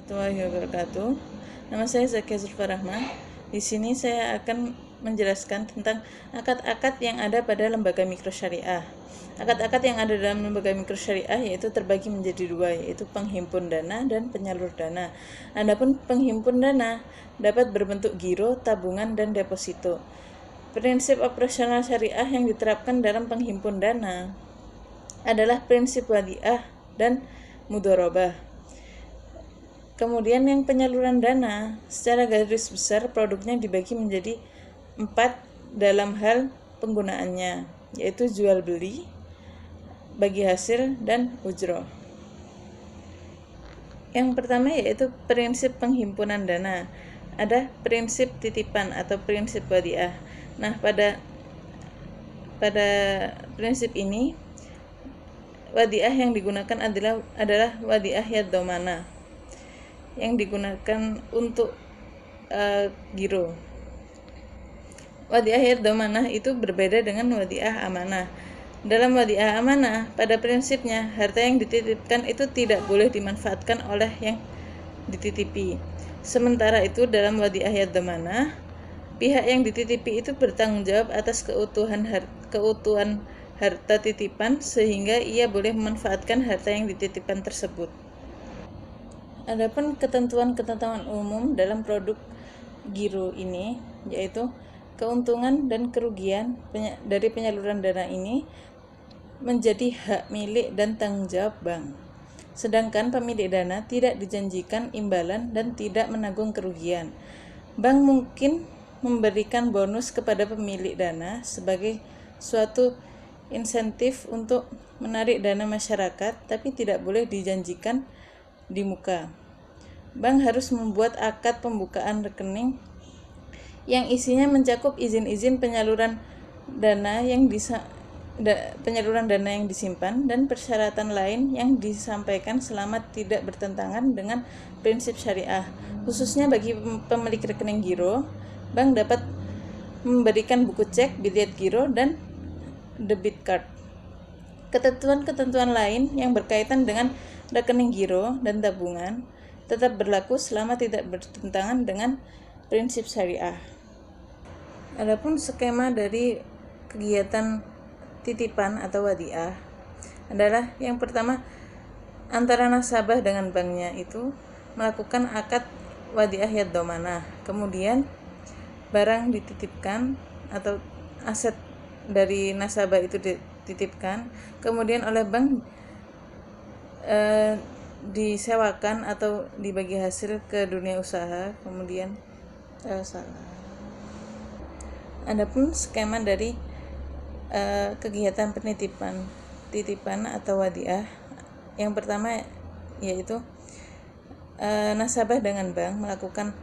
warahmatullahi wabarakatuh. Nama saya Zakia Zulfarahma. Di sini saya akan menjelaskan tentang akad-akad yang ada pada lembaga mikrosyariah. Akad-akad yang ada dalam lembaga mikrosyariah yaitu terbagi menjadi dua, yaitu penghimpun dana dan penyalur dana. Adapun penghimpun dana dapat berbentuk giro, tabungan, dan deposito. Prinsip operasional syariah yang diterapkan dalam penghimpun dana adalah prinsip wadiah dan mudharabah. Kemudian yang penyaluran dana, secara garis besar produknya dibagi menjadi 4 dalam hal penggunaannya, yaitu jual beli, bagi hasil, dan ujroh. Yang pertama yaitu prinsip penghimpunan dana. Ada prinsip titipan atau prinsip wadiah. Nah, pada prinsip ini wadiah yang digunakan adalah wadiah yad-dhamanah yang digunakan untuk giro. Wadiah yad-dhamanah itu berbeda dengan wadiah amanah. Dalam wadiah amanah, pada prinsipnya harta yang dititipkan itu tidak boleh dimanfaatkan oleh yang dititipi. Sementara itu dalam wadiah yad-dhamanah, pihak yang dititipi itu bertanggung jawab atas keutuhan harta titipan sehingga ia boleh memanfaatkan harta yang dititipkan tersebut. Adapun ketentuan-ketentuan umum dalam produk giro ini yaitu keuntungan dan kerugian dari penyaluran dana ini menjadi hak milik dan tanggung jawab bank. Sedangkan pemilik dana tidak dijanjikan imbalan dan tidak menanggung kerugian. Bank mungkin memberikan bonus kepada pemilik dana sebagai suatu insentif untuk menarik dana masyarakat, tapi tidak boleh dijanjikan di muka. Bank harus membuat akad pembukaan rekening yang isinya mencakup izin-izin penyaluran dana yang disimpan dan persyaratan lain yang disampaikan selama tidak bertentangan dengan prinsip syariah. Khususnya bagi pemilik rekening giro, bank dapat memberikan buku cek, bilet giro, dan debit card. Ketentuan-ketentuan lain yang berkaitan dengan rekening giro dan tabungan tetap berlaku selama tidak bertentangan dengan prinsip syariah. Adapun skema dari kegiatan titipan atau wadiah adalah yang pertama, antara nasabah dengan banknya itu melakukan akad wadiah yad-dhamanah. Kemudian barang dititipkan atau aset dari nasabah itu dititipkan, kemudian oleh bank disewakan atau dibagi hasil ke dunia usaha. Kemudian adapun skema dari kegiatan titipan atau wadiah, yang pertama yaitu nasabah dengan bank melakukan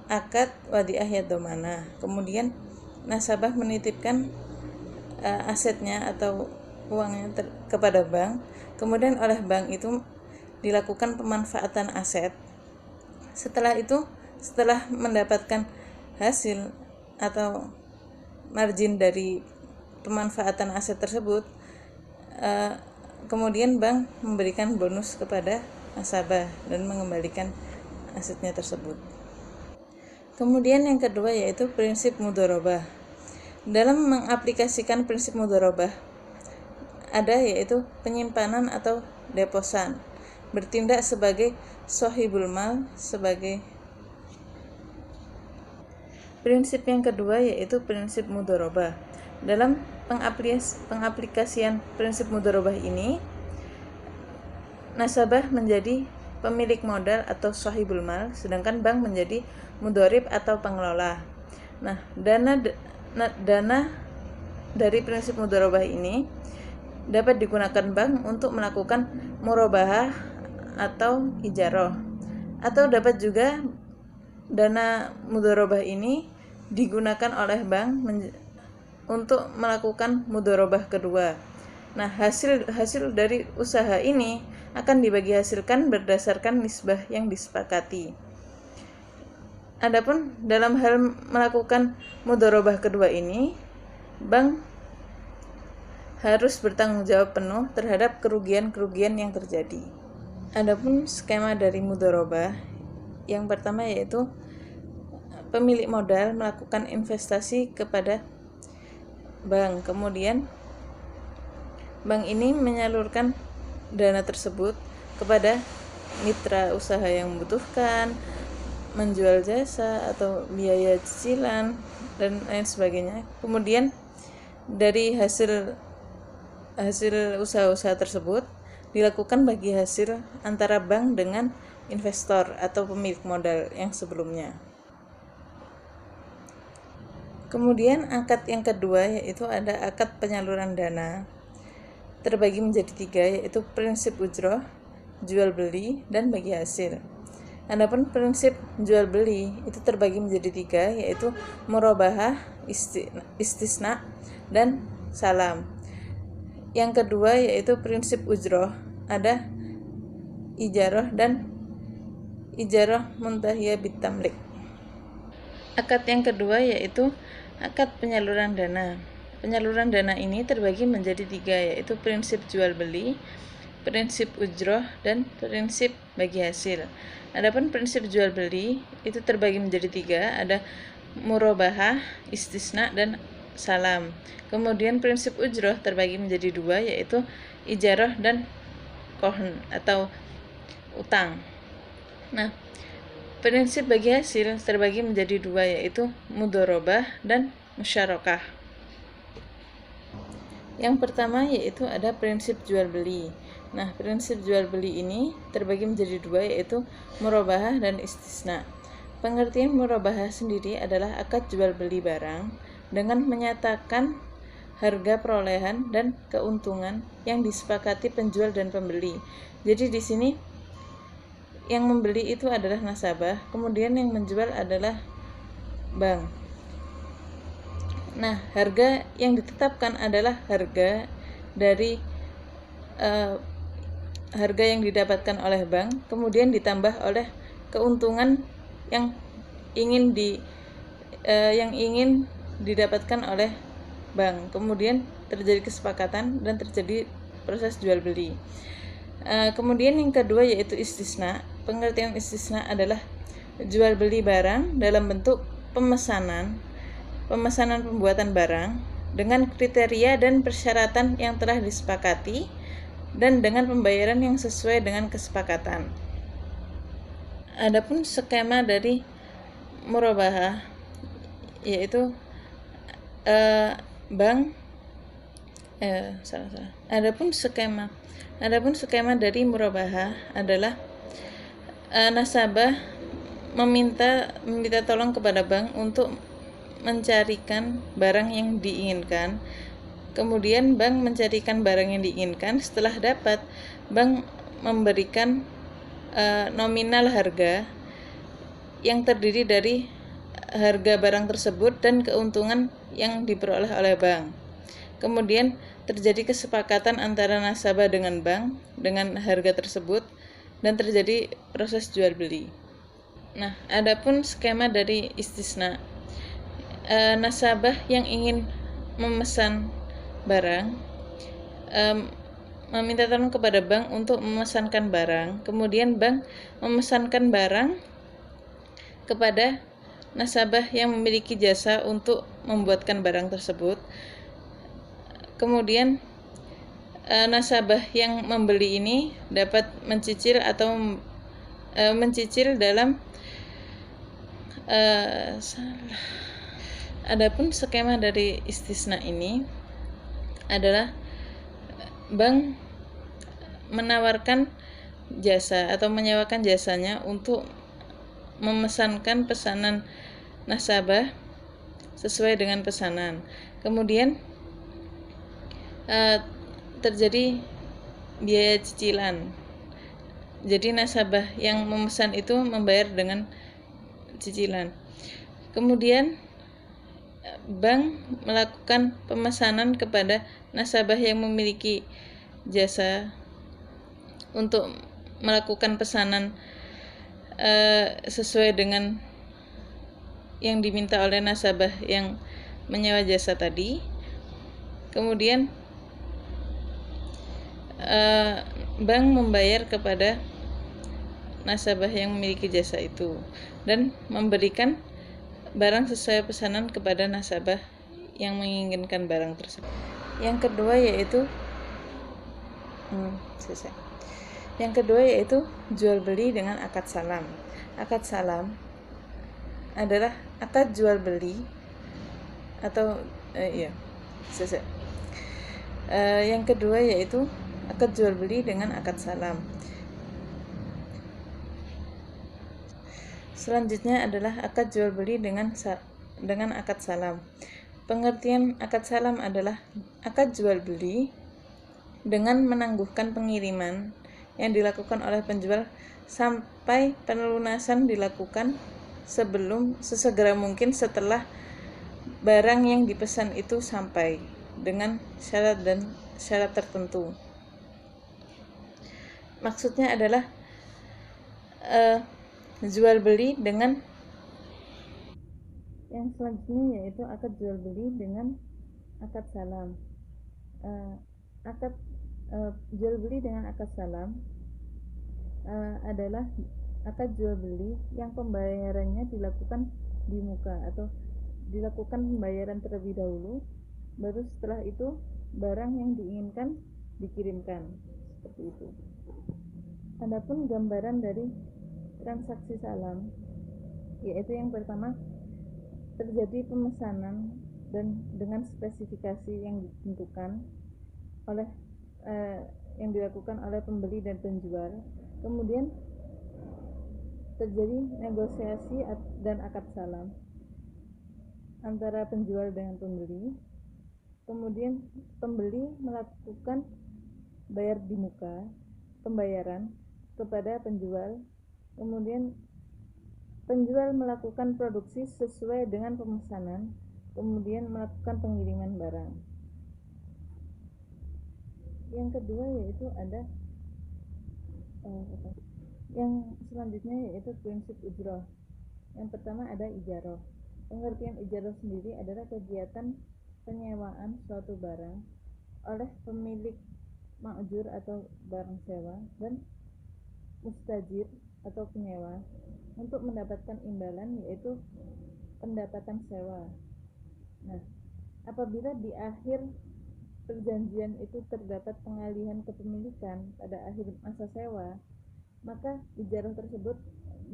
akad wadiah yad-dhamanah. Kemudian nasabah menitipkan asetnya atau uangnya kepada bank. Kemudian oleh bank itu dilakukan pemanfaatan aset. Setelah itu, setelah mendapatkan hasil atau margin dari pemanfaatan aset tersebut, kemudian bank memberikan bonus kepada nasabah dan mengembalikan asetnya tersebut. Kemudian yang kedua yaitu prinsip mudharabah. Dalam mengaplikasikan prinsip mudharabah ada yaitu penyimpanan atau deposan, bertindak sebagai shahibul mal. Sebagai prinsip yang kedua yaitu prinsip mudharabah. Dalam pengaplikasian prinsip mudharabah ini, nasabah menjadi pemilik modal atau shahibul mal, sedangkan bank menjadi mudharib atau pengelola. Nah, dana dari prinsip mudharabah ini dapat digunakan bank untuk melakukan murabahah atau ijarah, atau dapat juga dana mudharabah ini digunakan oleh bank untuk melakukan mudharabah kedua. Nah, hasil dari usaha ini akan dibagi hasilkan berdasarkan nisbah yang disepakati. Adapun dalam hal melakukan mudharabah kedua ini, bank harus bertanggung jawab penuh terhadap kerugian-kerugian yang terjadi. Adapun skema dari mudharabah, yang pertama yaitu pemilik modal melakukan investasi kepada bank, kemudian bank ini menyalurkan dana tersebut kepada mitra usaha yang membutuhkan, menjual jasa atau biaya cicilan dan lain sebagainya. Kemudian dari hasil usaha-usaha tersebut dilakukan bagi hasil antara bank dengan investor atau pemilik modal yang sebelumnya. Kemudian akad yang kedua yaitu ada akad penyaluran dana, terbagi menjadi 3, yaitu prinsip ujroh, jual beli, dan bagi hasil. Adapun prinsip jual beli itu terbagi menjadi 3, yaitu murabahah, istisna, dan salam. Yang kedua yaitu prinsip ujroh, ada ijarah dan ijarah muntahiyah bitamlik. Akad yang kedua yaitu akad penyaluran dana. Penyaluran dana ini terbagi menjadi 3, yaitu prinsip jual beli, prinsip ujroh, dan prinsip bagi hasil. Adapun prinsip jual beli itu terbagi menjadi 3, ada murabahah, istisna, dan salam. Kemudian prinsip ujroh terbagi menjadi 2, yaitu ijarah dan kohn atau utang. Nah, prinsip bagi hasil terbagi menjadi 2, yaitu mudharabah dan musyarakah. Yang pertama yaitu ada prinsip jual beli. Nah, prinsip jual beli ini terbagi menjadi 2, yaitu murabahah dan istisna. Pengertian murabahah sendiri adalah akad jual beli barang dengan menyatakan harga perolehan dan keuntungan yang disepakati penjual dan pembeli. Jadi di sini yang membeli itu adalah nasabah, kemudian yang menjual adalah bank. Nah, harga yang ditetapkan adalah harga dari harga yang didapatkan oleh bank, kemudian ditambah oleh keuntungan yang ingin didapatkan oleh bank. Kemudian terjadi kesepakatan dan terjadi proses jual beli. Kemudian yang kedua yaitu istisna. Pengertian istisna adalah jual beli barang dalam bentuk pemesanan pembuatan barang dengan kriteria dan persyaratan yang telah disepakati dan dengan pembayaran yang sesuai dengan kesepakatan. Adapun skema dari murabahah yaitu Adapun skema dari murabahah adalah nasabah meminta tolong kepada bank untuk mencarikan barang yang diinginkan. Kemudian bank mencarikan barang yang diinginkan. Setelah dapat, bank memberikan nominal harga yang terdiri dari harga barang tersebut dan keuntungan yang diperoleh oleh bank. Kemudian terjadi kesepakatan antara nasabah dengan bank dengan harga tersebut dan terjadi proses jual beli. Nah, adapun skema dari istisna, nasabah yang ingin memesan barang meminta tolong kepada bank untuk memesankan barang, kemudian bank memesankan barang kepada nasabah yang memiliki jasa untuk membuatkan barang tersebut. Kemudian nasabah yang membeli ini dapat mencicil atau mencicil dalam Adapun skema dari istisna ini adalah bank menawarkan jasa atau menyewakan jasanya untuk memesankan pesanan nasabah sesuai dengan pesanan. Kemudian terjadi biaya cicilan. Jadi nasabah yang memesan itu membayar dengan cicilan. Kemudian bank melakukan pemesanan kepada nasabah yang memiliki jasa untuk melakukan pesanan sesuai dengan yang diminta oleh nasabah yang menyewa jasa tadi. Kemudian bank membayar kepada nasabah yang memiliki jasa itu dan memberikan barang sesuai pesanan kepada nasabah yang menginginkan barang tersebut. Yang kedua yaitu jual beli dengan akad salam. Akad salam adalah akad jual beli atau yang kedua yaitu akad jual beli dengan akad salam. Selanjutnya adalah akad jual beli dengan akad salam. Pengertian akad salam adalah akad jual beli dengan menangguhkan pengiriman yang dilakukan oleh penjual sampai pelunasan dilakukan sesegera mungkin setelah barang yang dipesan itu sampai, dengan syarat tertentu. Maksudnya adalah jual beli dengan yang selanjutnya yaitu akad jual beli dengan akad salam. Jual beli dengan akad salam adalah akad jual beli yang pembayarannya dilakukan di muka atau dilakukan pembayaran terlebih dahulu, baru setelah itu barang yang diinginkan dikirimkan, seperti itu. Adapun gambaran dari transaksi salam yaitu yang pertama, terjadi pemesanan dan dengan spesifikasi yang ditentukan oleh yang dilakukan oleh pembeli dan penjual. Kemudian terjadi negosiasi dan akad salam antara penjual dengan pembeli. Kemudian pembeli melakukan bayar di muka, pembayaran kepada penjual. Kemudian penjual melakukan produksi sesuai dengan pemesanan, kemudian melakukan pengiriman barang. Yang kedua yaitu ada yang selanjutnya yaitu prinsip ujroh. Yang pertama ada ijaroh. Pengertian ijaroh sendiri adalah kegiatan penyewaan suatu barang oleh pemilik ma'jur atau barang sewa dan mustajir atau penyewa untuk mendapatkan imbalan yaitu pendapatan sewa. Nah, apabila di akhir perjanjian itu terdapat pengalihan kepemilikan pada akhir masa sewa, maka ijarah tersebut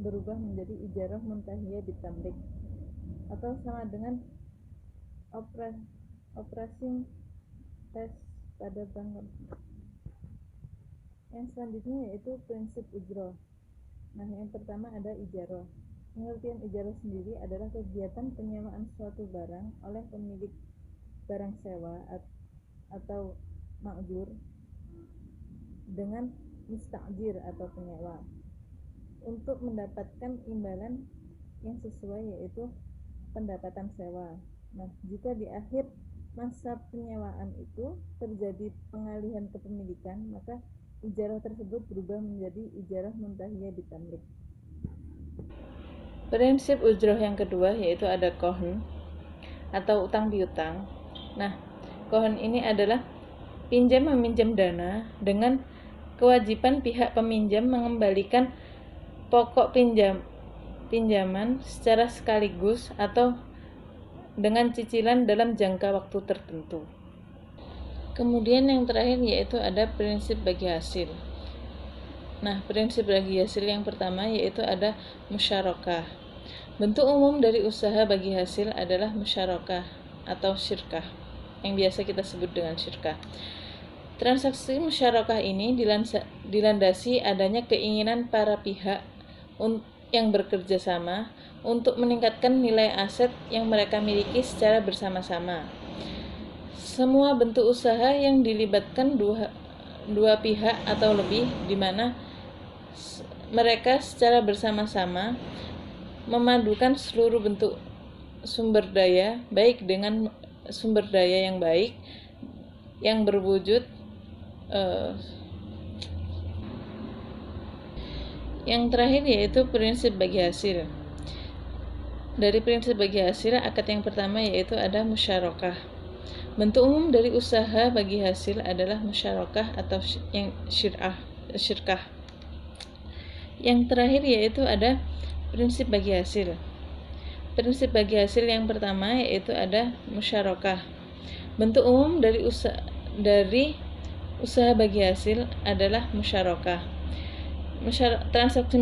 berubah menjadi ijarah muntahiyah bitamlik atau sama dengan operasi tes pada bank. Yang selanjutnya yaitu prinsip ujroh. Nah, yang pertama ada ijarah. Pengertian ijarah sendiri adalah kegiatan penyewaan suatu barang oleh pemilik barang sewa atau ma'jur dengan mustajir atau penyewa untuk mendapatkan imbalan yang sesuai yaitu pendapatan sewa. Nah, jika di akhir masa penyewaan itu terjadi pengalihan kepemilikan, maka ijarah tersebut berubah menjadi ijarah muntahiyah bitamlik. Prinsip ujroh yang kedua yaitu ada kohn atau utang piutang. Nah, kohn ini adalah pinjam meminjam dana dengan kewajiban pihak peminjam mengembalikan pokok pinjaman secara sekaligus atau dengan cicilan dalam jangka waktu tertentu. Kemudian yang terakhir yaitu ada prinsip bagi hasil. Nah, prinsip bagi hasil yang pertama yaitu ada musyarakah. Bentuk umum dari usaha bagi hasil adalah musyarakah atau syirkah, yang biasa kita sebut dengan syirkah. Transaksi musyarakah ini dilandasi adanya keinginan para pihak yang bekerja sama untuk meningkatkan nilai aset yang mereka miliki secara bersama-sama. Semua bentuk usaha yang dilibatkan dua pihak atau lebih, di mana mereka secara bersama-sama memadukan seluruh bentuk sumber daya, baik dengan sumber daya yang baik, yang berwujud yang terakhir yaitu prinsip bagi hasil. Dari prinsip bagi hasil, akad yang pertama yaitu ada musyarakah. Bentuk umum dari usaha bagi hasil adalah musyarakah atau yang syirkah. Yang terakhir yaitu ada prinsip bagi hasil. Prinsip bagi hasil yang pertama yaitu ada musyarakah. Bentuk umum dari usaha bagi hasil adalah musyarakah. Transaksi